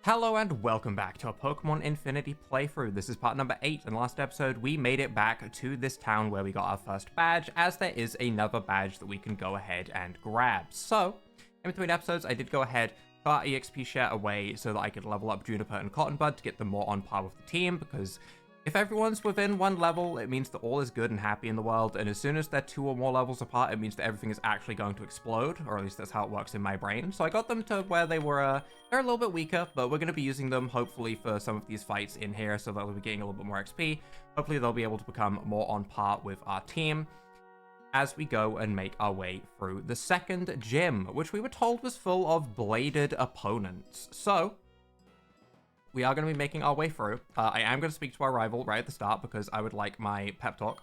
Hello and welcome back to a Pokemon Infinity playthrough. This is part number 8. In the last episode, we made it back to this town where we got our first badge, as there is another badge that we can go ahead and grab. So, in between episodes, I did go ahead, put our EXP share away so that I could level up Juniper and Cotton Bud to get them more on par with the team, because if everyone's within one level, it means that all is good and happy in the world, and as soon as they're 2 or more levels apart, it means that everything is actually going to explode, or at least that's how it works in my brain. So I got them to where they were, they're a little bit weaker, but we're going to be using them, hopefully, for some of these fights in here, so they'll be getting a little bit more XP. Hopefully they'll be able to become more on par with our team as we go and make our way through the second gym, which we were told was full of bladed opponents. So we are going to be making our way through. I am going to speak to our rival right at the start because I would like my pep talk.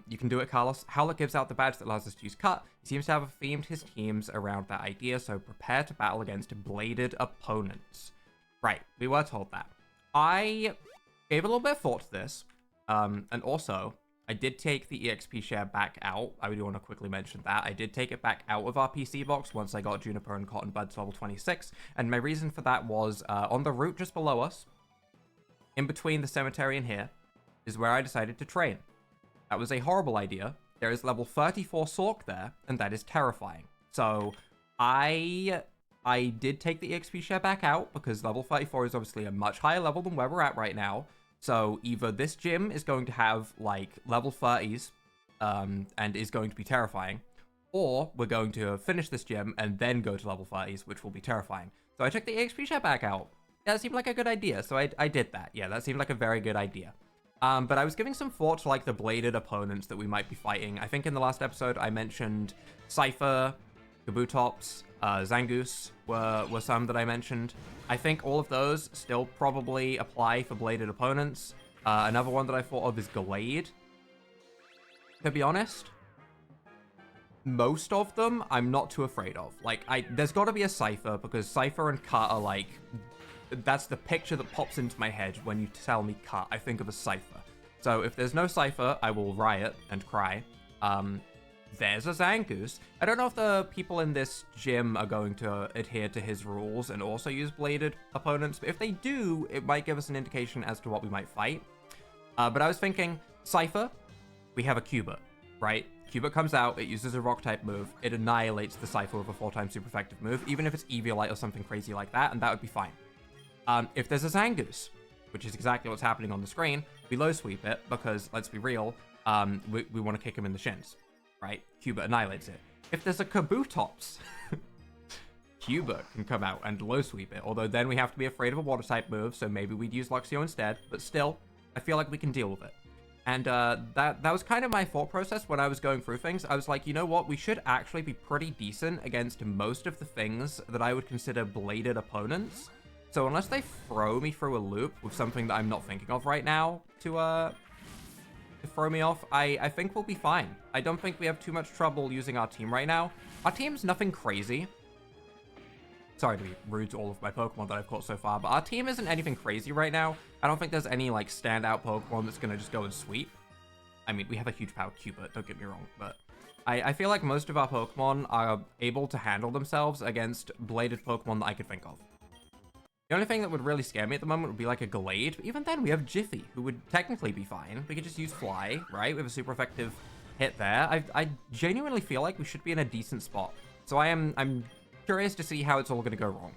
You can do it, Carlos. Howlett gives out the badge that allows us to use Cut. He seems to have themed his teams around that idea, so prepare to battle against bladed opponents. Right, we were told that. I gave a little bit of thought to this, and also, I did take the EXP share back out. I do want to quickly mention that. I did take it back out of our PC box once I got Juniper and Cotton Bud to level 26. And my reason for that was on the route just below us, in between the cemetery and here, is where I decided to train. That was a horrible idea. There is level 34 Sork there, and that is terrifying. So I did take the EXP share back out because level 34 is obviously a much higher level than where we're at right now. So either this gym is going to have like level 30s and is going to be terrifying, or we're going to finish this gym and then go to level 30s, which will be terrifying. So I took the EXP share back out. Yeah, that seemed like a good idea, so I did that. Yeah, that seemed like a very good idea. But I was giving some thought to like the bladed opponents that we might be fighting. I think in the last episode I mentioned Cypher, Kabutops, Zangoose were some that I mentioned. I think all of those still probably apply for bladed opponents. Another one that I thought of is Glade. To be honest, most of them I'm not too afraid of. Like, there's got to be a Cypher, because Cypher and Cut are like, that's the picture that pops into my head when you tell me Cut. I think of a Cypher. So if there's no Cypher, I will riot and cry. There's a Zangoose. I don't know if the people in this gym are going to adhere to his rules and also use bladed opponents, but if they do, it might give us an indication as to what we might fight. But I was thinking, Cypher, we have a Cubert, right? Cubert comes out, it uses a rock-type move, it annihilates the Cypher with a 4-time super effective move, even if it's Eviolite or something crazy like that, and that would be fine. If there's a Zangoose, which is exactly what's happening on the screen, we low sweep it, because, let's be real, we want to kick him in the shins. Right? Cubert annihilates it. If there's a Kabutops, Cubert can come out and low sweep it, although then we have to be afraid of a water type move, so maybe we'd use Luxxra instead, but still, I feel like we can deal with it. And that was kind of my thought process when I was going through things. I was like, you know what, we should actually be pretty decent against most of the things that I would consider bladed opponents. So unless they throw me through a loop with something that I'm not thinking of right now to throw me off, I think we'll be fine. I don't think we have too much trouble using our team right now. Our team's nothing crazy. Sorry to be rude to all of my Pokemon that I've caught so far, but our team isn't anything crazy right now. I don't think there's any, like, standout Pokemon that's gonna just go and sweep. I mean, we have a huge power Cubert, don't get me wrong, but I feel like most of our Pokemon are able to handle themselves against bladed Pokemon that I could think of. The only thing that would really scare me at the moment would be like a Glade, but even then we have Jiffy, who would technically be fine. We could just use Fly, right? We have a super effective hit there. I genuinely feel like we should be in a decent spot. So I'm curious to see how it's all going to go wrong,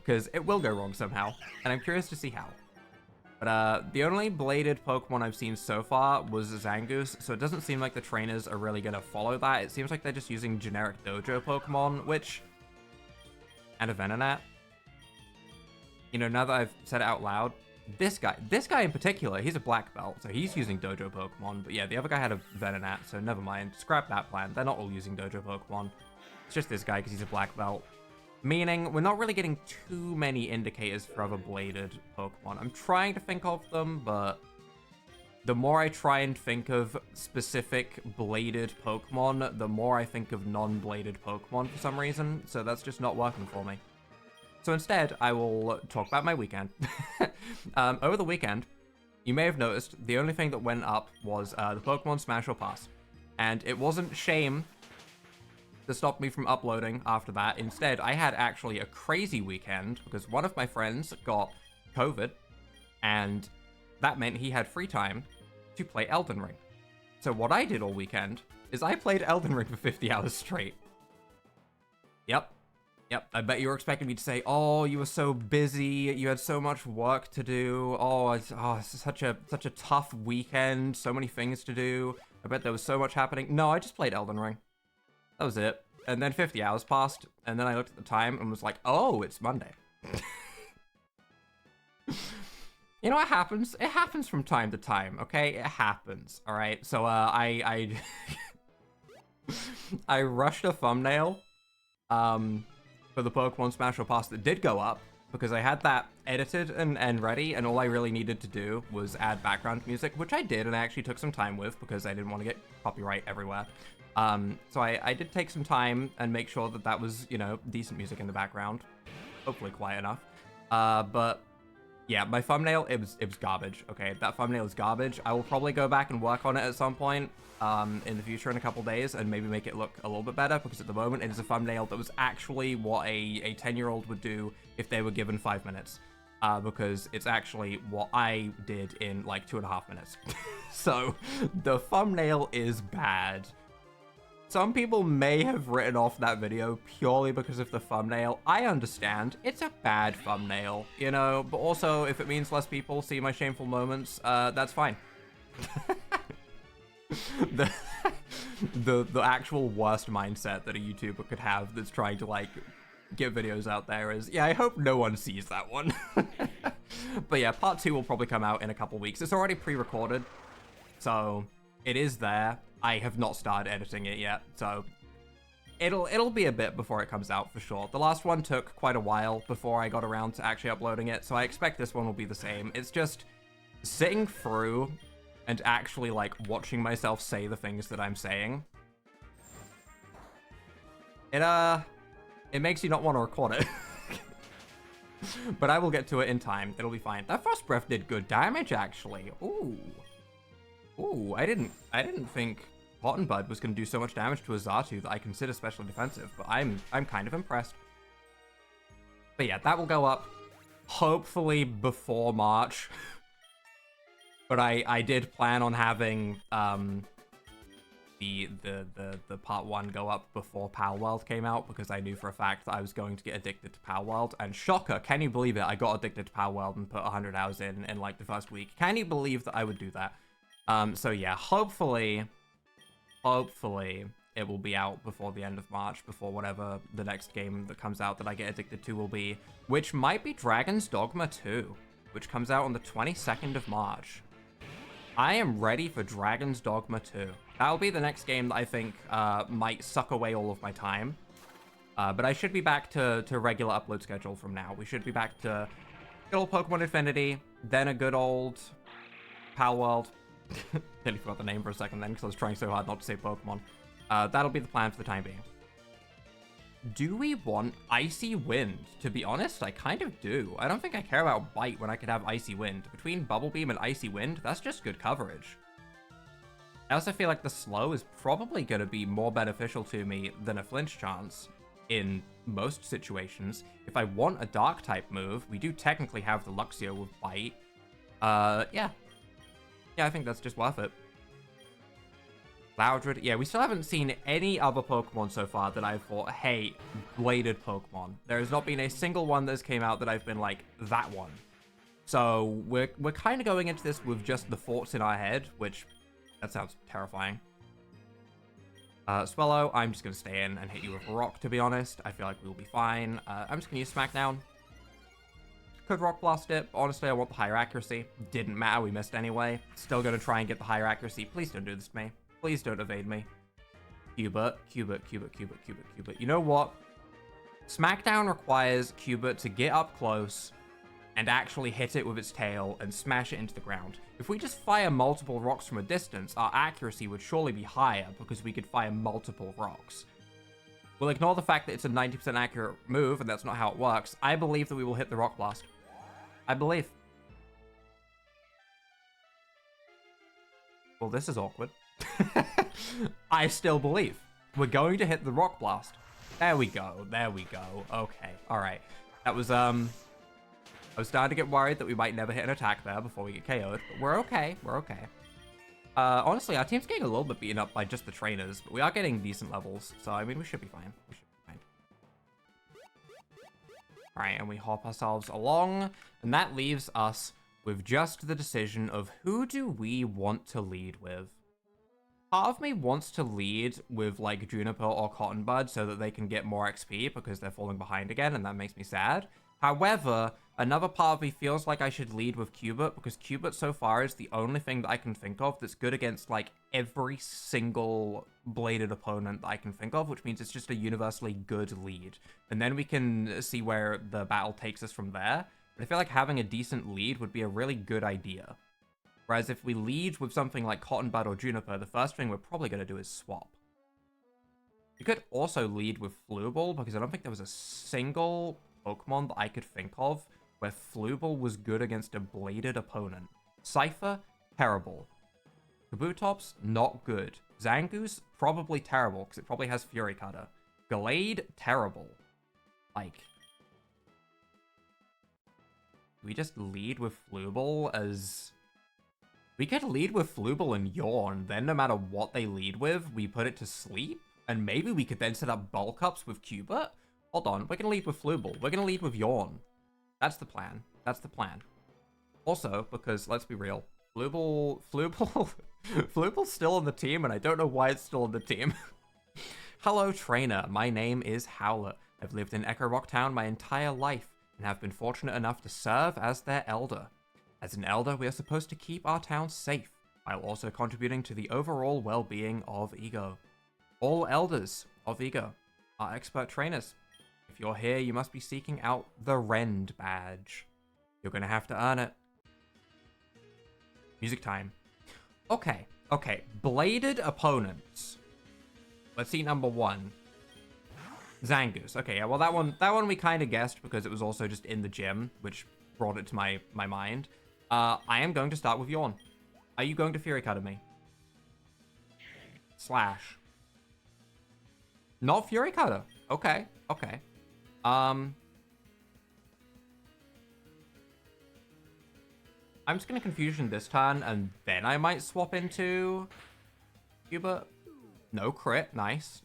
because it will go wrong somehow, and I'm curious to see how. But the only bladed Pokemon I've seen so far was Zangoose, so it doesn't seem like the trainers are really going to follow that. It seems like they're just using generic dojo Pokemon, which... and a Venonat. You know, now that I've said it out loud, this guy in particular, he's a black belt, so he's using dojo Pokemon. But yeah, the other guy had a Venonat, so never mind. Scrap that plan. They're not all using dojo Pokemon. It's just this guy because he's a black belt. Meaning, we're not really getting too many indicators for other bladed Pokemon. I'm trying to think of them, but the more I try and think of specific bladed Pokemon, the more I think of non-bladed Pokemon for some reason. So that's just not working for me. So instead, I will talk about my weekend. Over the weekend, you may have noticed the only thing that went up was the Pokemon Smash or Pass. And it wasn't shame that stopped me from uploading after that. Instead, I had actually a crazy weekend because one of my friends got COVID, and that meant he had free time to play Elden Ring. So what I did all weekend is I played Elden Ring for 50 hours straight. Yep. I bet you were expecting me to say, oh, you were so busy, you had so much work to do, it's such a tough weekend, so many things to do, I bet there was so much happening. No, I just played Elden Ring. That was it. And then 50 hours passed, and then I looked at the time and was like, oh, it's Monday. You know what happens? It happens from time to time, okay? It happens, alright? So, I rushed a thumbnail, for the Pokemon Smash Pass that did go up, because I had that edited and ready, and all I really needed to do was add background music, which I did, and I actually took some time with, because I didn't want to get copyright everywhere. So I did take some time and make sure that that was, you know, decent music in the background. Hopefully quiet enough. But yeah, my thumbnail, it was garbage, okay? That thumbnail is garbage. I will probably go back and work on it at some point in the future in a couple days and maybe make it look a little bit better, because at the moment it is a thumbnail that was actually what a 10-year-old would do if they were given 5 minutes. Because it's actually what I did in like 2.5 minutes. So the thumbnail is bad. Some people may have written off that video purely because of the thumbnail. I understand. It's a bad thumbnail, you know, but also if it means less people see my shameful moments, that's fine. The actual worst mindset that a YouTuber could have that's trying to, like, get videos out there is, yeah, I hope no one sees that one. But yeah, part 2 will probably come out in a couple weeks. It's already pre-recorded, so it is there. I have not started editing it yet, so it'll be a bit before it comes out for sure. The last one took quite a while before I got around to actually uploading it, so I expect this one will be the same. It's just sitting through and actually, like, watching myself say the things that I'm saying. It makes you not want to record it. But I will get to it in time. It'll be fine. That Frost Breath did good damage, actually. Ooh, I didn't think Cotton Bud was going to do so much damage to a Xatu that I consider specially defensive, but I'm kind of impressed. But yeah, that will go up hopefully before March. But I did plan on having the part 1 go up before Palworld came out, because I knew for a fact that I was going to get addicted to Palworld. And shocker, can you believe it? I got addicted to Palworld and put 100 hours in like the first week. Can you believe that I would do that? So yeah, hopefully it will be out before the end of March, before whatever the next game that comes out that I get addicted to will be, which might be Dragon's Dogma 2, which comes out on the 22nd of March. I am ready for Dragon's Dogma 2. That'll be the next game that I think might suck away all of my time. But I should be back to regular upload schedule from now. We should be back to good old Pokemon Infinity, then a good old Palworld. Nearly forgot the name for a second then, because I was trying so hard not to say Pokemon. That'll be the plan for the time being. Do we want Icy Wind? To be honest, I kind of do. I don't think I care about Bite when I could have Icy Wind. Between Bubble Beam and Icy Wind, that's just good coverage. I also feel like the Slow is probably going to be more beneficial to me than a Flinch Chance in most situations. If I want a Dark-type move, we do technically have the Luxio with Bite. Yeah, I think that's just worth it. Loudred, yeah, we still haven't seen any other Pokemon so far that I've thought, hey, bladed Pokemon. There has not been a single one that has came out that I've been like, that one. So we're kind of going into this with just the thoughts in our head, which, that sounds terrifying. Swellow, I'm just going to stay in and hit you with a rock, to be honest. I feel like we'll be fine. I'm just going to use Smackdown. Could Rock Blast it, but honestly, I want the higher accuracy. Didn't matter, we missed anyway. Still going to try and get the higher accuracy. Please don't do this to me. Please don't evade me. Cubert. You know what? Smackdown requires Cubert to get up close and actually hit it with its tail and smash it into the ground. If we just fire multiple rocks from a distance, our accuracy would surely be higher because we could fire multiple rocks. We'll ignore the fact that it's a 90% accurate move and that's not how it works. I believe that we will hit the Rock Blast. I believe. Well, this is awkward. I still believe. We're going to hit the Rock Blast. There we go. There we go. Okay. All right. That was, I was starting to get worried that we might never hit an attack there before we get KO'd, but we're okay. We're okay. Honestly, our team's getting a little bit beaten up by just the trainers, but we are getting decent levels, so I mean, we should be fine. We should be fine. All right, and we hop ourselves along, and that leaves us with just the decision of who do we want to lead with. Part of me wants to lead with, like, Juniper or Cotton Bud so that they can get more XP because they're falling behind again, and that makes me sad. However, another part of me feels like I should lead with Cubert because Cubert so far is the only thing that I can think of that's good against, like, every single bladed opponent that I can think of, which means it's just a universally good lead. And then we can see where the battle takes us from there. But I feel like having a decent lead would be a really good idea. Whereas if we lead with something like Cotton Bud or Juniper, the first thing we're probably going to do is swap. You could also lead with Flubble, because I don't think there was a single Pokemon that I could think of where Flubble was good against a bladed opponent. Cypher, terrible. Kabutops, not good. Zangoose, probably terrible, because it probably has Fury Cutter. Glade, terrible. Like, we just lead with Flubble as... We could lead with Flubble and Yawn, then no matter what they lead with, we put it to sleep, and maybe we could then set up bulk ups with Cubert? Hold on, we're gonna lead with Flubble. We're gonna lead with Yawn. That's the plan. That's the plan. Also, because, let's be real, Fluble's still on the team, and I don't know why it's still on the team. Hello, trainer. My name is Howlett. I've lived in Echo Rock Town my entire life, and have been fortunate enough to serve as their elder. As an elder, we are supposed to keep our town safe, while also contributing to the overall well-being of Ego. All elders of Ego are expert trainers. If you're here, you must be seeking out the Rend badge. You're gonna have to earn it. Music time. Okay. Bladed opponents. Let's see number 1. Zangoose. Okay, yeah, well that one we kind of guessed because it was also just in the gym, which brought it to my mind. I am going to start with Yawn. Are you going to Fury Cutter me? Slash. Not Fury Cutter. Okay. I'm just gonna Confusion this turn, and then I might swap into Cubert. No crit. Nice.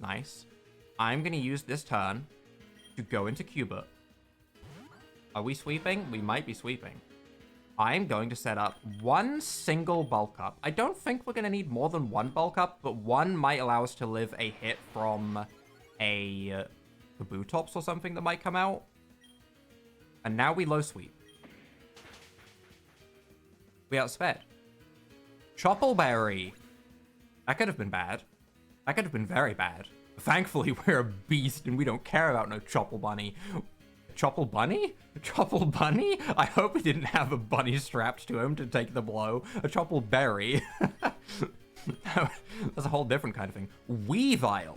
I'm gonna use this turn to go into Cubert. Are we sweeping? We might be sweeping. I'm going to set up one single bulk up. I don't think we're going to need more than one bulk up, but one might allow us to live a hit from a Kabutops or something that might come out. And now we low sweep. We outsped. Choppleberry. That could have been bad. That could have been very bad. Thankfully, we're a beast and we don't care about no Chopple Bunny. Chopple Bunny? Chopple Bunny? I hope he didn't have a bunny strapped to him to take the blow. A Chopple Berry. That's a whole different kind of thing. Weavile.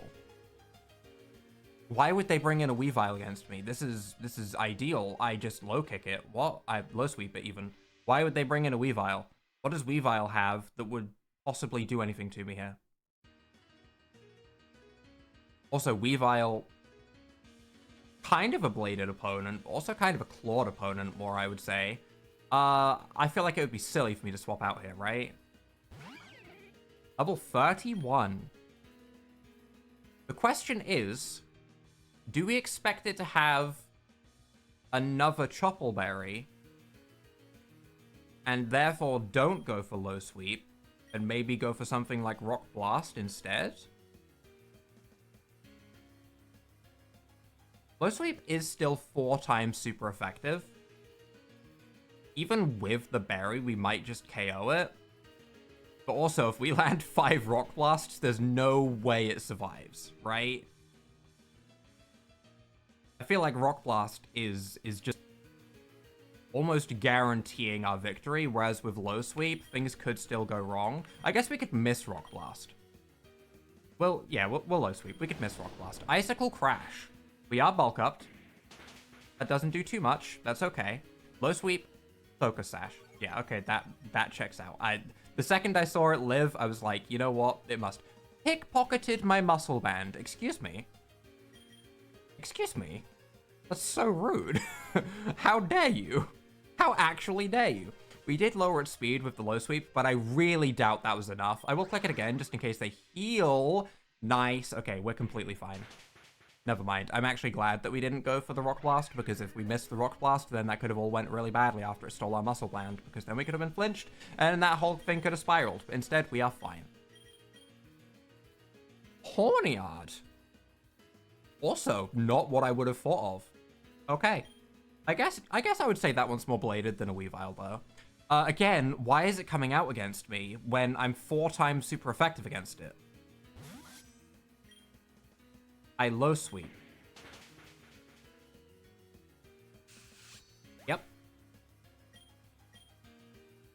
Why would they bring in a Weavile against me? This is ideal. I just low kick it. What? I low sweep it even. Why would they bring in a Weavile? What does Weavile have that would possibly do anything to me here? Also, Weavile, kind of a bladed opponent, also kind of a clawed opponent, more I would say. I feel like it would be silly for me to swap out here, right? Level 31. The question is, do we expect it to have another Choppleberry, and therefore don't go for low sweep, and maybe go for something like Rock Blast instead? Low sweep is still 4 times super effective. Even with the berry, we might just KO it. But also, if we land 5 Rock Blasts, there's no way it survives, right? I feel like Rock Blast is just almost guaranteeing our victory, whereas with low sweep, things could still go wrong. I guess we could miss Rock Blast. Well, yeah, we'll low sweep. We could miss Rock Blast. Icicle Crash. We are bulk upped. That doesn't do too much. That's okay. Low sweep, Focus Sash. Yeah, okay, that checks out. The second I saw it live, I was like, you know what? It must. pickpocketed my muscle band. Excuse me? Excuse me? That's so rude. How dare you? How actually dare you? We did lower its speed with the low sweep, but I really doubt that was enough. I will click it again just in case they heal. Nice. Okay, we're completely fine. Never mind. I'm actually glad that we didn't go for the Rock Blast, because if we missed the Rock Blast, then that could have all went really badly after it stole our muscle band, because then we could have been flinched, and that whole thing could have spiraled. But instead, we are fine. Hornyard. Also, not what I would have thought of. Okay. I guess I would say that one's more bladed than a Weavile, though. Again, why is it coming out against me when I'm 4 times super effective against it? I low sweep. Yep.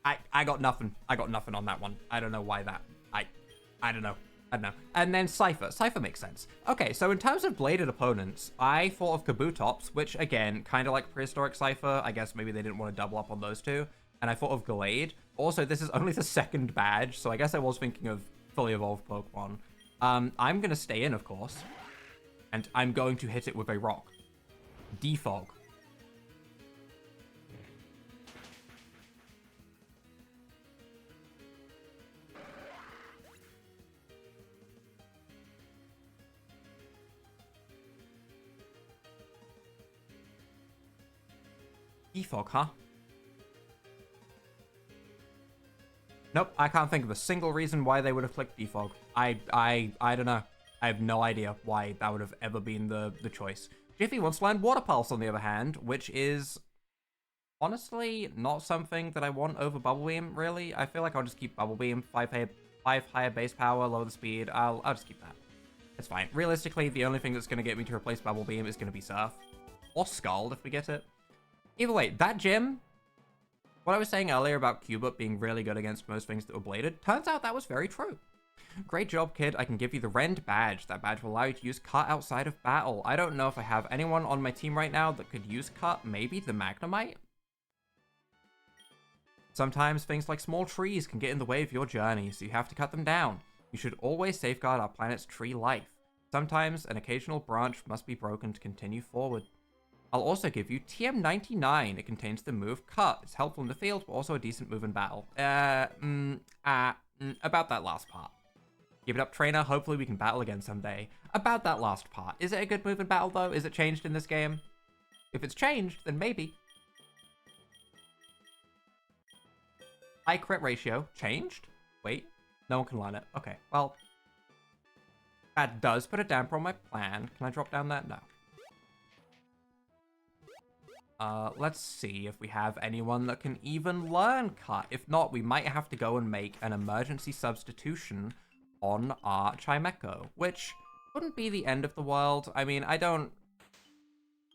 I got nothing. I got nothing on that one. I don't know why that. I don't know. I don't know. And then Cypher. Cypher makes sense. Okay, so in terms of bladed opponents, I thought of Kabutops, which, again, kind of like Prehistoric Cypher. I guess maybe they didn't want to double up on those two. And I thought of Glade. Also, this is only the 2nd badge, so I guess I was thinking of fully evolved Pokemon. I'm going to stay in, of course. And I'm going to hit it with a rock. Defog. Defog, huh? Nope, I can't think of a single reason why they would have clicked defog. I don't know. I have no idea why that would have ever been the choice. Jiffy wants to land Water Pulse, on the other hand, which is honestly not something that I want over Bubble Beam, really. I feel like I'll just keep Bubble Beam, 5 higher base power, lower the speed. I'll just keep that. It's fine. Realistically, the only thing that's going to get me to replace Bubble Beam is going to be Surf. Or Scald, if we get it. Either way, that gym, what I was saying earlier about Cubert being really good against most things that were bladed, turns out that was very true. Great job, kid. I can give you the Rend badge. That badge will allow you to use Cut outside of battle. I don't know if I have anyone on my team right now that could use Cut. Maybe the Magnemite? Sometimes things like small trees can get in the way of your journey, so you have to cut them down. You should always safeguard our planet's tree life. Sometimes an occasional branch must be broken to continue forward. I'll also give you TM99. It contains the move Cut. It's helpful in the field, but also a decent move in battle. About that last part. Give it up, trainer. Hopefully we can battle again someday. About that last part. Is it a good move in battle, though? Is it changed in this game? If it's changed, then maybe. High crit ratio. Changed? Wait. No one can learn it. Okay, well. That does put a damper on my plan. Can I drop down that? No. Let's see if we have anyone that can even learn Cut. If not, we might have to go and make an emergency substitution on our Chimecho, which wouldn't be the end of the world. I mean, I don't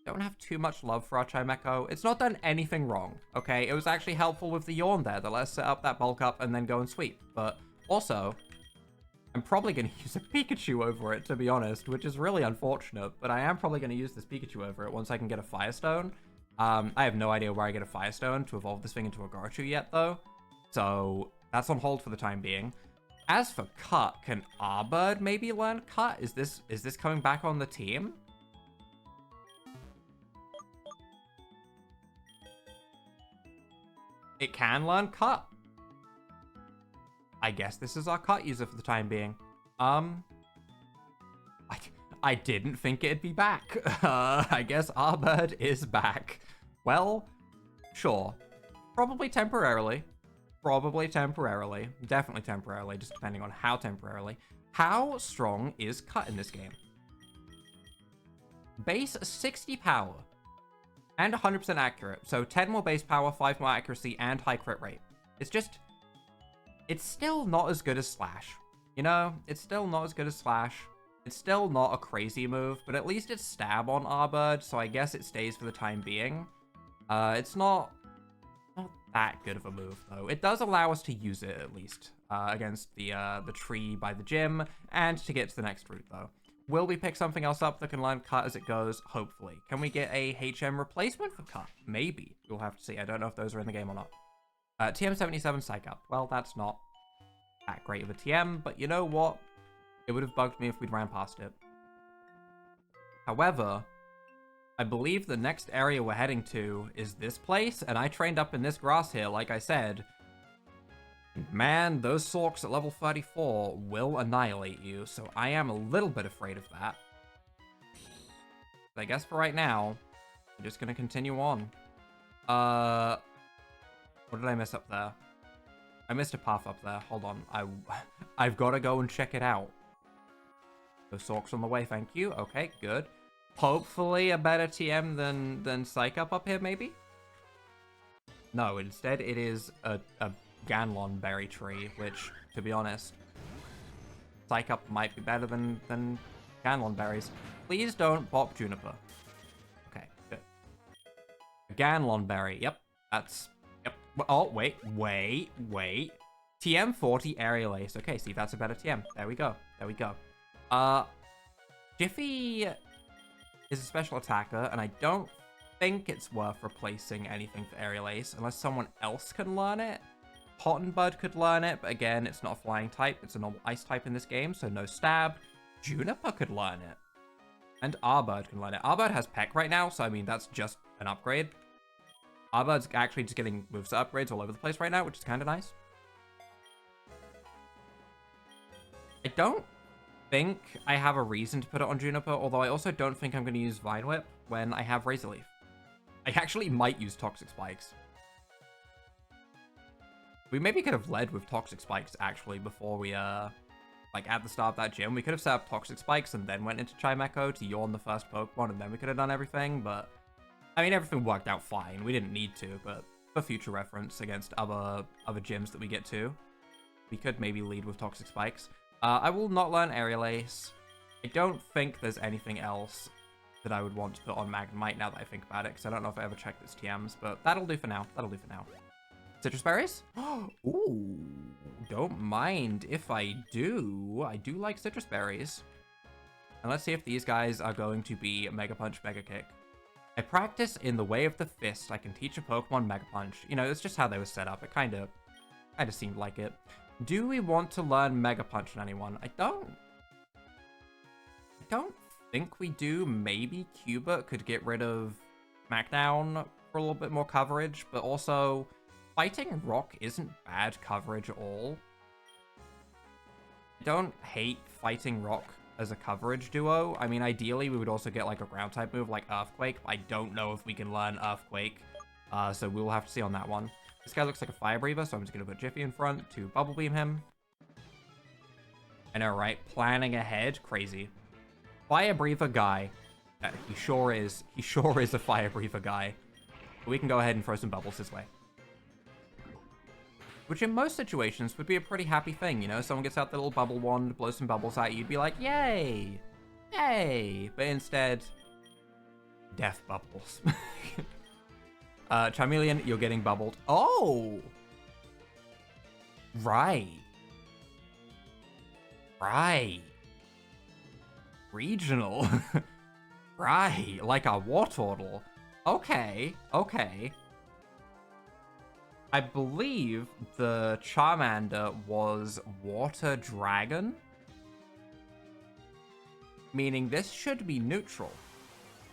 have too much love for our Chimecho. It's not done anything wrong, okay? It was actually helpful with the Yawn there that let us set up that bulk up and then go and sweep. But also, I'm probably going to use a Pikachu over it, to be honest, which is really unfortunate. But I am probably going to use this Pikachu over it once I can get a Firestone. I have no idea where I get a Firestone to evolve this thing into a Garchu yet, though. So that's on hold for the time being. As for Cut, can Arbird maybe learn Cut? Is this coming back on the team? It can learn Cut. I guess this is our Cut user for the time being. I didn't think it'd be back. I guess Arbird is back. Well, sure. Probably temporarily. Probably temporarily. Definitely temporarily, just depending on how temporarily. How strong is Cut in this game? Base 60 power. And 100% accurate. So 10 more base power, 5 more accuracy, and high crit rate. It's still not as good as Slash. You know, it's still not as good as Slash. It's still not a crazy move, but at least it's stab on Arbird, so I guess it stays for the time being. It's not that good of a move, though. It does allow us to use it, at least, against the tree by the gym, and to get to the next route, though. Will we pick something else up that can learn Cut as it goes? Hopefully. Can we get a HM replacement for Cut? Maybe. We'll have to see. I don't know if those are in the game or not. TM77 Psych Up. Well, that's not that great of a TM, but you know what? It would have bugged me if we'd ran past it. However, I believe the next area we're heading to is this place, and I trained up in this grass here, like I said. Man, those Sorks at level 34 will annihilate you, so I am a little bit afraid of that. But I guess for right now, I'm just gonna continue on. What did I miss up there? I missed a path up there. Hold on. I've got to go and check it out. Those Sorks on the way, thank you. Okay, good. Hopefully a better TM than Psych up here, maybe? No, instead it is a Ganlon berry tree, which, to be honest, Psych might be better than Ganlon berries. Please don't pop Juniper. Okay, good. Ganlon berry, yep, that's... Yep. Oh, wait. TM40 Aerial Ace. Okay, see, that's a better TM. There we go. Jiffy is a special attacker, and I don't think it's worth replacing anything for Aerial Ace, unless someone else can learn it. Cotton Bud could learn it, but again, it's not a flying type. It's a normal ice type in this game, so no stab. Juniper could learn it. And Arbird can learn it. Arbird has Peck right now, so I mean, that's just an upgrade. Arbird's actually just getting moveset upgrades all over the place right now, which is kind of nice. I don't think I have a reason to put it on Juniper, although I also don't think I'm going to use Vine Whip when I have Razor Leaf. I actually might use Toxic Spikes. We maybe could have led with Toxic Spikes, actually, before we, like, at the start of that gym. We could have set up Toxic Spikes and then went into Chimecho to yawn the first Pokemon, and then we could have done everything, but... I mean, everything worked out fine. We didn't need to, but for future reference against other gyms that we get to, we could maybe lead with Toxic Spikes. I will not learn Aerial Ace. I don't think there's anything else that I would want to put on Magnemite now that I think about it, because I don't know if I ever checked its TMs, but that'll do for now. Citrus berries? Ooh, don't mind if I do. I do like citrus berries. And let's see if these guys are going to be Mega Punch, Mega Kick. I practice in the way of the fist. I can teach a Pokemon Mega Punch. You know, it's just how they were set up. It kind of seemed like it. Do we want to learn Mega Punch on anyone? I don't think we do. Maybe Cubert could get rid of Smackdown for a little bit more coverage, but also Fighting Rock isn't bad coverage at all. I don't hate Fighting Rock as a coverage duo. I mean, ideally, we would also get like a ground type move like Earthquake. I don't know if we can learn Earthquake, so we'll have to see on that one. This guy looks like a Fire Breather, so I'm just going to put Jiffy in front to Bubble Beam him. I know, right? Planning ahead. Crazy. Fire Breather guy. He sure is. He sure is a Fire Breather guy. But we can go ahead and throw some bubbles his way. Which in most situations would be a pretty happy thing, you know? Someone gets out the little bubble wand, blows some bubbles at you, you'd be like, yay! Yay! But instead, death bubbles. Charmeleon, you're getting bubbled. Oh! Right. Right. Regional. Right, like a Wartortle. Okay, okay. I believe the Charmander was Water Dragon, meaning this should be neutral.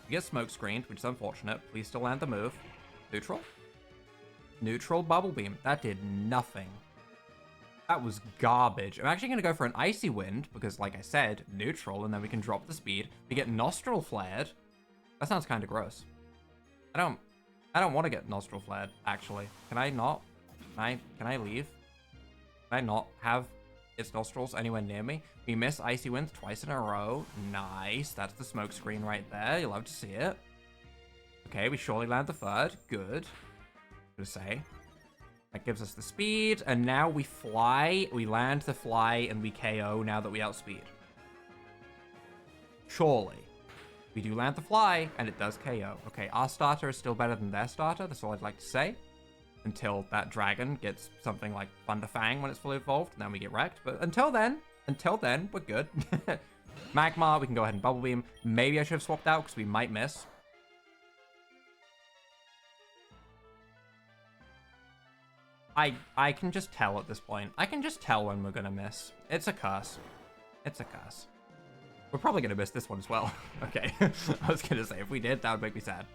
You get smoke screened, which is unfortunate. Please still land the move. Neutral. Neutral Bubble Beam. That did nothing. That was garbage. I'm actually going to go for an Icy Wind, because like I said, neutral, and then we can drop the speed. We get Nostril Flared. That sounds kind of gross. I don't want to get Nostril Flared, actually. Can I not? Can I leave? Can I not have its nostrils anywhere near me? We miss Icy Winds twice in a row. Nice. That's the smoke screen right there. You'll love to see it. Okay, we surely land the third. Good. Good to say. That gives us the speed, and now we fly. We land the fly, and we KO now that we outspeed. Surely. We do land the fly, and it does KO. Okay, our starter is still better than their starter. That's all I'd like to say. Until that dragon gets something like Thunder Fang when it's fully evolved, and then we get wrecked. But until then, we're good. Magmar, we can go ahead and Bubble Beam. Maybe I should have swapped out, because we might miss. I can just tell at this point. I can just tell when we're gonna miss. It's a curse. It's a curse. We're probably going to miss this one as well. Okay. I was going to say, if we did, that would make me sad.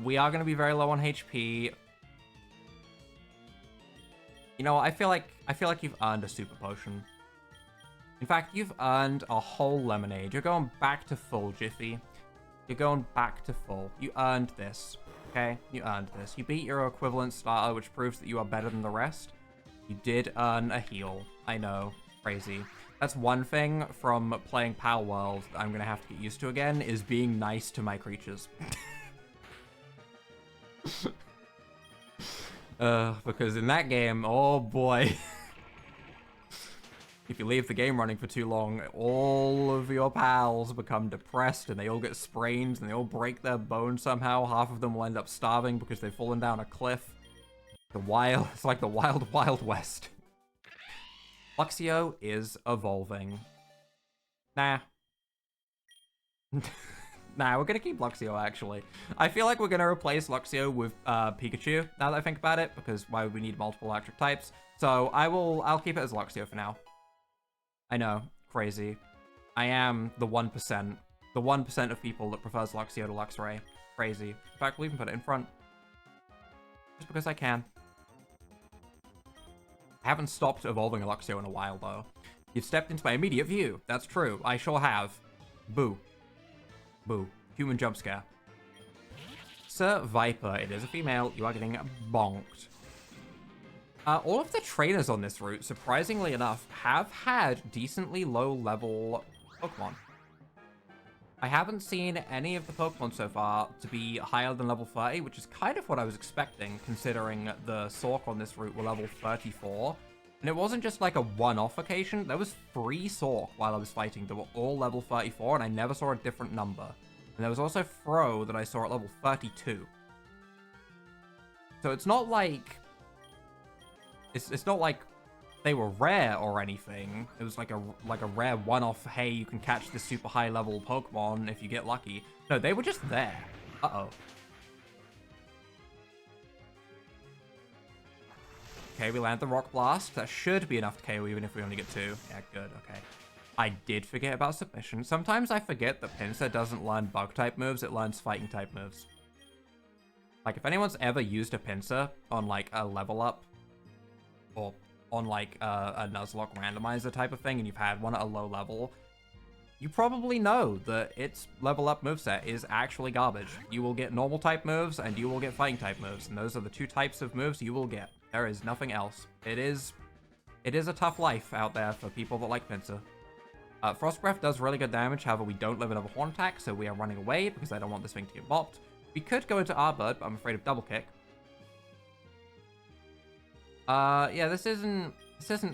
We are going to be very low on HP. You know, I feel like you've earned a super potion. In fact, you've earned a whole lemonade. You're going back to full, Jiffy. You're going back to full. You earned this. Okay? You earned this. You beat your equivalent starter, which proves that you are better than the rest. You did earn a heal. I know. Crazy. That's one thing from playing Pal World that I'm going to have to get used to again, is being nice to my creatures. Because in that game, oh boy. If you leave the game running for too long, all of your pals become depressed and they all get sprained and they all break their bones somehow. Half of them will end up starving because they've fallen down a cliff. It's like the wild, wild west. Luxio is evolving. Nah. Nah, we're gonna keep Luxio, actually. I feel like we're gonna replace Luxio with Pikachu, now that I think about it, because why would we need multiple electric types? So I'll keep it as Luxio for now. I know, crazy. I am the 1%. The 1% of people that prefers Luxio to Luxray. Crazy. In fact, we'll even put it in front. Just because I can. I haven't stopped evolving a Luxio in a while, though. You've stepped into my immediate view. That's true. I sure have. Boo. Boo. Human jump scare. Sir Viper. It is a female. You are getting bonked. All of the trainers on this route, surprisingly enough, have had decently low-level Pokemon. I haven't seen any of the Pokemon so far to be higher than level 30, which is kind of what I was expecting, considering the Sork on this route were level 34. And it wasn't just like a one-off occasion. There was 3 Sork while I was fighting that were all level 34, and I never saw a different number. And there was also Fro that I saw at level 32. So it's not like... It's not like they were rare or anything. It was like a rare one-off, hey, you can catch this super high level Pokemon if you get lucky. No, they were just there. Uh-oh. Okay, we land the Rock Blast. That should be enough to KO even if we only get 2. Yeah, good, okay. I did forget about Submission. Sometimes I forget that Pinsir doesn't learn Bug-type moves, it learns Fighting-type moves. Like, if anyone's ever used a Pinsir on, like, a level up, or on like a Nuzlocke randomizer type of thing, and you've had one at a low level, you probably know that its level up moveset is actually garbage. You will get normal type moves and you will get fighting type moves, and those are the 2 types of moves you will get. There is nothing else. It is a tough life out there for people that like Pinsir. Frost Breath does really good damage, however we don't live another Horn attack, so we are running away because I don't want this thing to get bopped. We could go into Arbird, but I'm afraid of Double Kick. Yeah, this isn't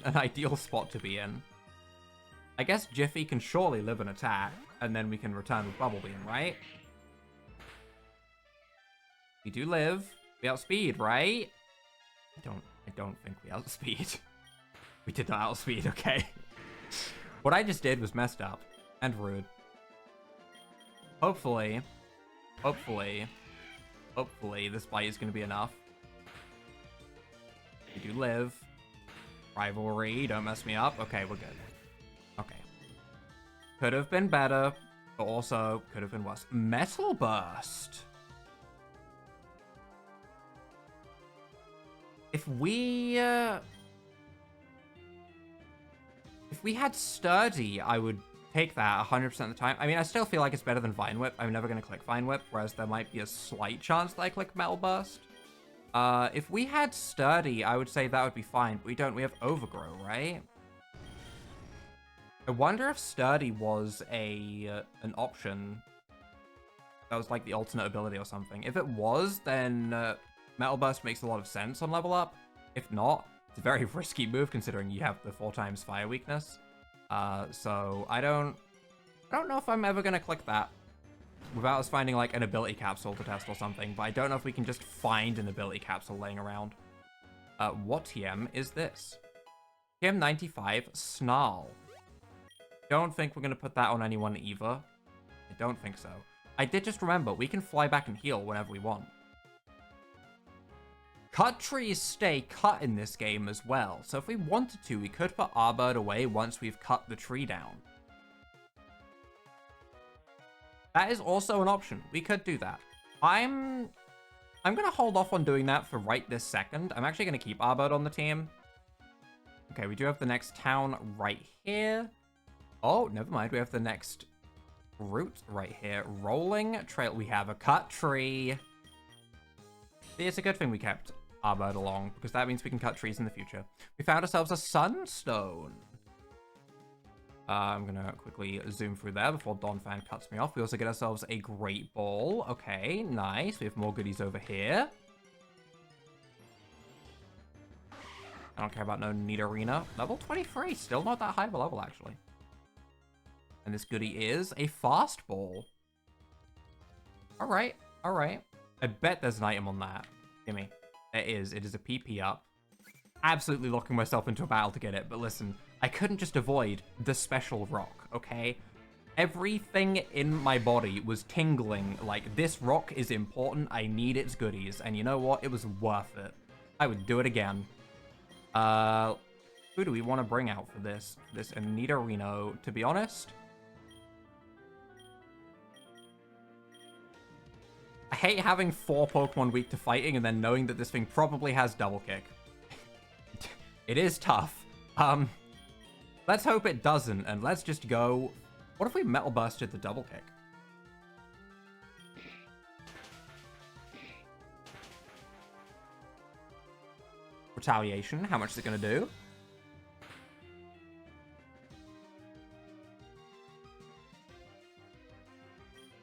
an ideal spot to be in. I guess Jiffy can surely live an attack, and then we can return with Bubble Beam, right? We do live. We outspeed, right? I don't think we outspeed. We did not outspeed, okay. What I just did was messed up and rude. Hopefully, this bite is going to be enough. We do live. Rivalry, don't mess me up. Okay, we're good. Okay. Could have been better, but also could have been worse. Metal Burst. If we had Sturdy, I would take that 100% of the time. I mean, I still feel like it's better than Vine Whip. I'm never going to click Vine Whip, whereas there might be a slight chance that I click Metal Burst. If we had Sturdy, I would say that would be fine, but we don't. We have Overgrow, right? I wonder if Sturdy was an option that was like the alternate ability or something. If it was, then Metal Burst makes a lot of sense on level up. If not, it's a very risky move considering you have the 4x fire weakness. So I don't know if I'm ever gonna click that without us finding like an ability capsule to test or something, but I don't know if we can just find an ability capsule laying around. What TM is this? TM 95 Snarl. Don't think we're gonna put that on anyone either. I don't think so. I did just remember, we can fly back and heal whenever we want. Cut trees stay cut in this game as well. So if we wanted to, we could put our bird away once we've cut the tree down. That is also an option. We could do that. I'm going to hold off on doing that for right this second. I'm actually going to keep our bird on the team. Okay, we do have the next town right here. Oh, never mind. We have the next route right here. Rolling trail. We have a cut tree. It's a good thing we kept our bird along, because that means we can cut trees in the future. We found ourselves a sunstone. I'm going to quickly zoom through there before Donphan cuts me off. We also get ourselves a great ball. Okay, nice. We have more goodies over here. I don't care about no neat arena. Level 23. Still not that high of a level, actually. And this goodie is a fast ball. All right. All right. I bet there's an item on that. Gimme. There is. It is a PP up. Absolutely locking myself into a battle to get it. But listen, I couldn't just avoid the special rock, okay? Everything in my body was tingling like, this rock is important. I need its goodies. And you know what? It was worth it. I would do it again. Who do we want to bring out for this? This Anita Reno, to be honest. I hate having 4 Pokemon weak to fighting and then knowing that this thing probably has double kick. It is tough. Let's hope it doesn't, and let's just go... What if we Metal Bursted the double kick? Retaliation, how much is it going to do?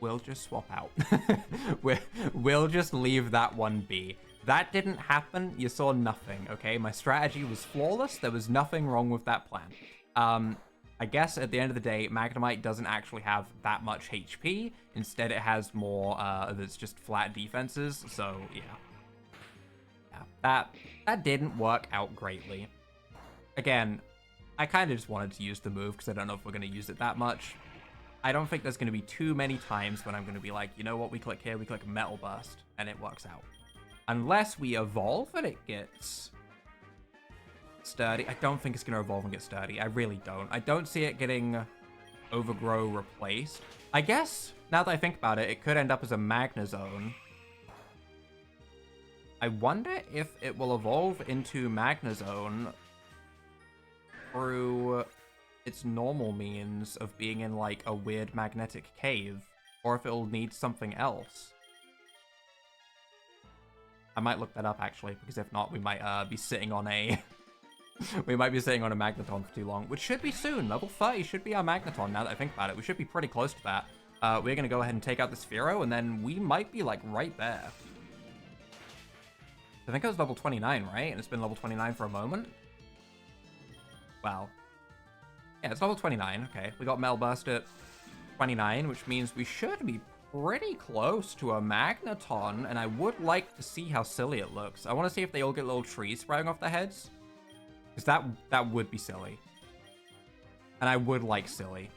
We'll just swap out. We'll just leave that one be. That didn't happen. You saw nothing, okay? My strategy was flawless. There was nothing wrong with that plan. I guess at the end of the day, Magnemite doesn't actually have that much HP. Instead, it has more that's just flat defenses. So, yeah. Yeah, that didn't work out greatly. Again, I kind of just wanted to use the move because I don't know if we're going to use it that much. I don't think there's going to be too many times when I'm going to be like, you know what, we click here, we click Metal Burst, and it works out. Unless we evolve and it gets sturdy. I don't think it's going to evolve and get sturdy. I really don't. I don't see it getting Overgrow replaced. I guess, now that I think about it, it could end up as a Magnezone. I wonder if it will evolve into Magnezone through its normal means of being in, like, a weird magnetic cave, or if it'll need something else. I might look that up, actually, because if not, we might be sitting on a... we might be sitting on a Magneton for too long, which should be soon. Level 30 should be our Magneton, now that I think about it. We should be pretty close to that. We're going to go ahead and take out the Sphero, and then we might be, like, right there. I think it was level 29, right? And it's been level 29 for a moment? Wow. Yeah, it's level 29. Okay, we got Metal Burst at 29, which means we should be pretty close to a Magneton, and I would like to see how silly it looks. I want to see if they all get little trees sprouting off their heads, because that would be silly. And I would like silly.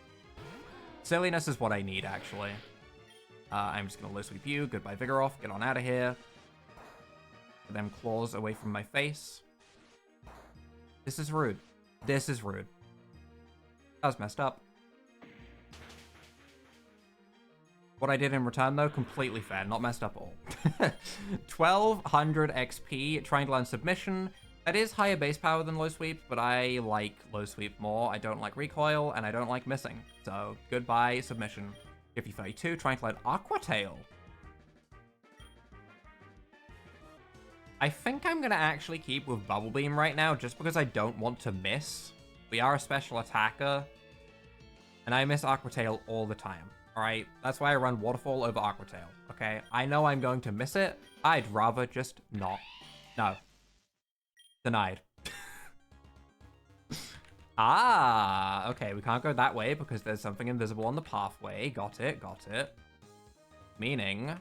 Silliness is what I need, actually. I'm just going to low sweep you. Goodbye, Vigoroth. Get on out of here. Get them claws away from my face. This is rude. This is rude. That was messed up. What I did in return, though, completely fair. Not messed up at all. 1200 XP, trying to learn Submission. That is higher base power than Low Sweep, but I like Low Sweep more. I don't like Recoil, and I don't like Missing. So, goodbye, Submission. 5032, trying to learn Aqua Tail. I think I'm going to actually keep with Bubble Beam right now, just because I don't want to miss. We are a special attacker, and I miss Aqua Tail all the time, alright? That's why I run Waterfall over Aqua Tail, okay? I know I'm going to miss it. I'd rather just not. No. Denied. Ah, okay, we can't go that way because there's something invisible on the pathway. Got it, got it. Meaning,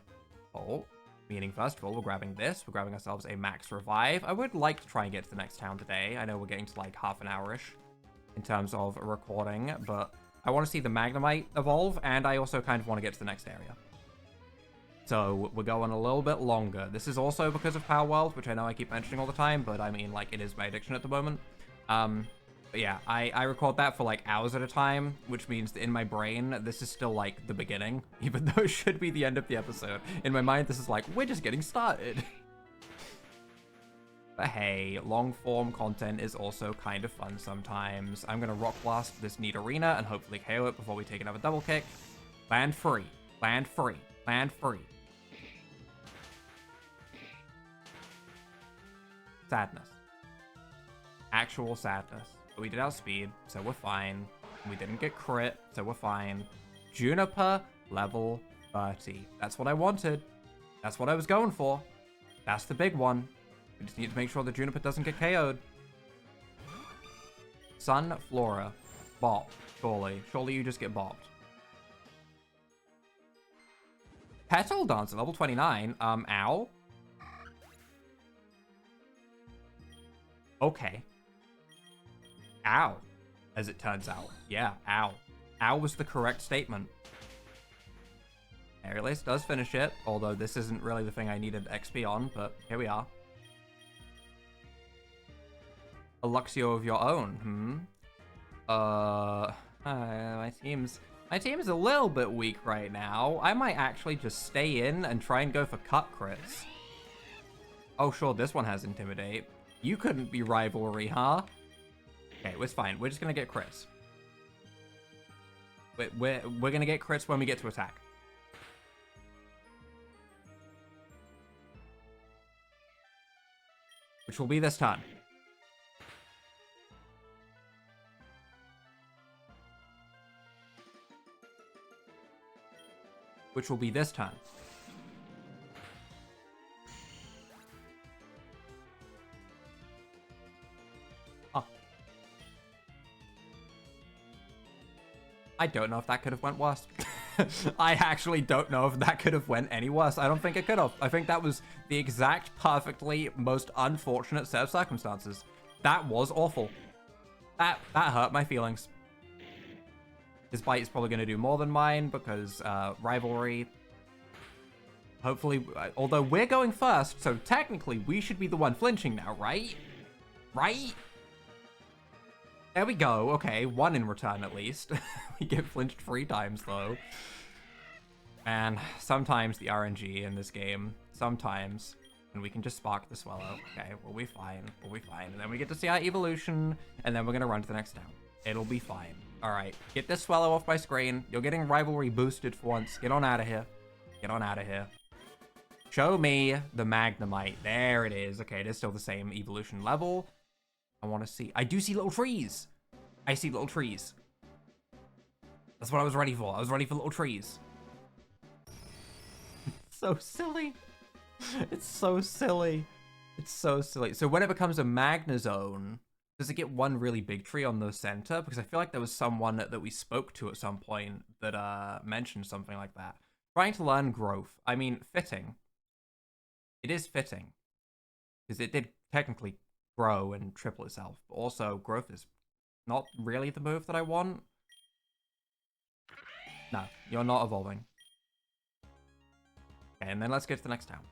first of all, we're grabbing this. We're grabbing ourselves a max revive. I would like to try and get to the next town today. I know we're getting to like half an hour-ish in terms of recording, but I want to see the Magnemite evolve, and I also kind of want to get to the next area. So we're going a little bit longer. This is also because of Power World, which I know I keep mentioning all the time, but I mean, like, it is my addiction at the moment. But yeah, I record that for like hours at a time, which means that in my brain, this is still like the beginning, even though it should be the end of the episode. In my mind, this is like, we're just getting started. But hey, long form content is also kind of fun sometimes. I'm gonna Rock Blast this neat arena and hopefully KO it before we take another double kick. Land free, land free, land free. Sadness. Actual sadness. But we did outspeed, so we're fine. We didn't get crit, so we're fine. Juniper, level 30. That's what I wanted. That's what I was going for. That's the big one. We just need to make sure the Juniper doesn't get KO'd. Sun, Flora. Bop. Surely. Surely you just get bopped. Petal Dancer, level 29. Ow. Okay. Ow. As it turns out. Yeah, ow. Ow was the correct statement. Aerialist does finish it, although this isn't really the thing I needed XP on, but here we are. A Luxxra of your own, my team's a little bit weak right now. I might actually just stay in and try and go for cut crits. Oh, sure, this one has Intimidate. You couldn't be Rivalry, huh? Okay, it's fine. We're just gonna get crits. We're gonna get crits when we get to attack. Which will be this turn. Which will be this turn. Oh. I don't know if that could have went worse. I actually don't know if that could have went any worse. I don't think it could have. I think that was the exact perfectly most unfortunate set of circumstances. That was awful. That hurt my feelings. His bite is probably going to do more than mine because rivalry. Hopefully, although we're going first, so technically we should be the one flinching now, right? Right? There we go. Okay, one in return at least. We get flinched 3 times though. And sometimes the RNG in this game, sometimes, and we can just spark the Swallow. Okay, we'll be fine. We'll be fine. And then we get to see our evolution, and then we're gonna run to the next town. It'll be fine. All right, get this Swallow off my screen. You're getting rivalry boosted for once. Get on out of here. Get on out of here. Show me the Magnemite. There it is. Okay, it is still the same evolution level. I want to see. I do see little trees. I see little trees. That's what I was ready for. I was ready for little trees. So silly. It's so silly. It's so silly. So when it becomes a Magnezone, does it get one really big tree on the center? Because I feel like there was someone that we spoke to at some point that mentioned something like that. Trying to learn growth. I mean, fitting. It is fitting. Because it did technically grow and triple itself. But also, growth is not really the move that I want. No, you're not evolving. Okay, and then let's get to the next town.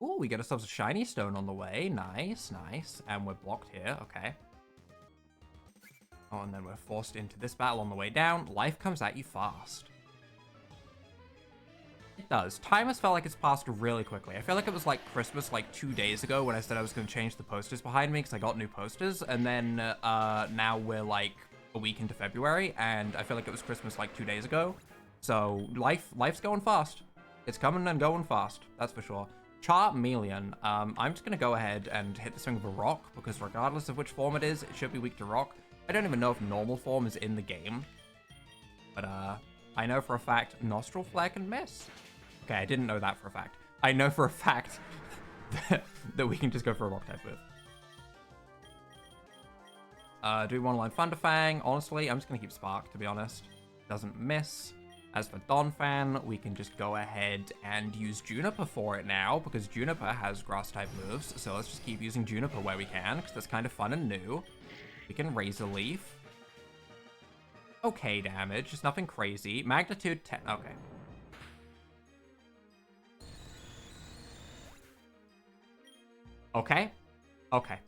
Ooh, we get ourselves a shiny stone on the way. Nice, nice. And we're blocked here. Okay. Oh, and then we're forced into this battle on the way down. Life comes at you fast. It does. Time has felt like it's passed really quickly. I feel like it was like Christmas like 2 days ago when I said I was going to change the posters behind me because I got new posters. And then now we're like a week into February and I feel like it was Christmas like 2 days ago. So life's going fast. It's coming and going fast. That's for sure. Charmeleon. I'm just going to go ahead and hit this thing with a rock because regardless of which form it is, it should be weak to rock. I don't even know if normal form is in the game. But I know for a fact Nostril Flare can miss. Okay, I didn't know that for a fact. I know for a fact that we can just go for a rock type move. Do we want to learn Thunderfang? Honestly, I'm just going to keep Spark, to be honest. Doesn't miss. As for Donphan, we can just go ahead and use Juniper for it now, because Juniper has grass-type moves, so let's just keep using Juniper where we can, because that's kind of fun and new. We can Razor Leaf. Okay damage, just nothing crazy. Magnitude 10, okay. Okay. Okay.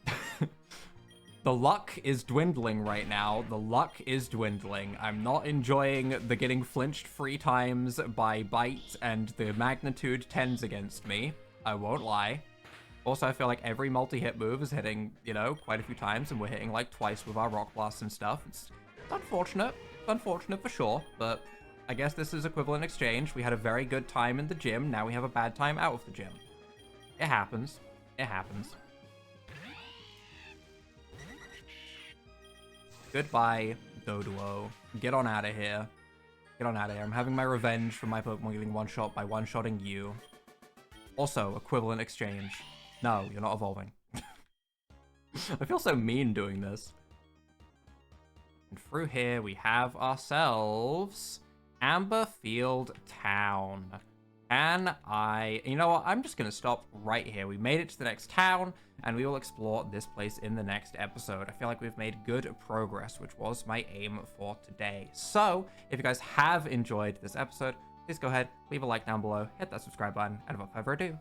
The luck is dwindling right now. The luck is dwindling. I'm not enjoying the getting flinched 3 times by Bite and the magnitude 10s against me. I won't lie. Also, I feel like every multi-hit move is hitting, you know, quite a few times, and we're hitting like twice with our Rock Blast and stuff. It's unfortunate. It's unfortunate for sure, but I guess this is equivalent exchange. We had a very good time in the gym. Now we have a bad time out of the gym. It happens. It happens. Goodbye, Doduo. Get on out of here. Get on out of here. I'm having my revenge for my Pokemon getting one-shot by one-shotting you. Also, equivalent exchange. No, you're not evolving. I feel so mean doing this. And through here, we have ourselves Amberfield Town. And you know what? I'm just going to stop right here. We made it to the next town, and we will explore this place in the next episode. I feel like we've made good progress, which was my aim for today. So, if you guys have enjoyed this episode, please go ahead, leave a like down below, hit that subscribe button, and without further ado,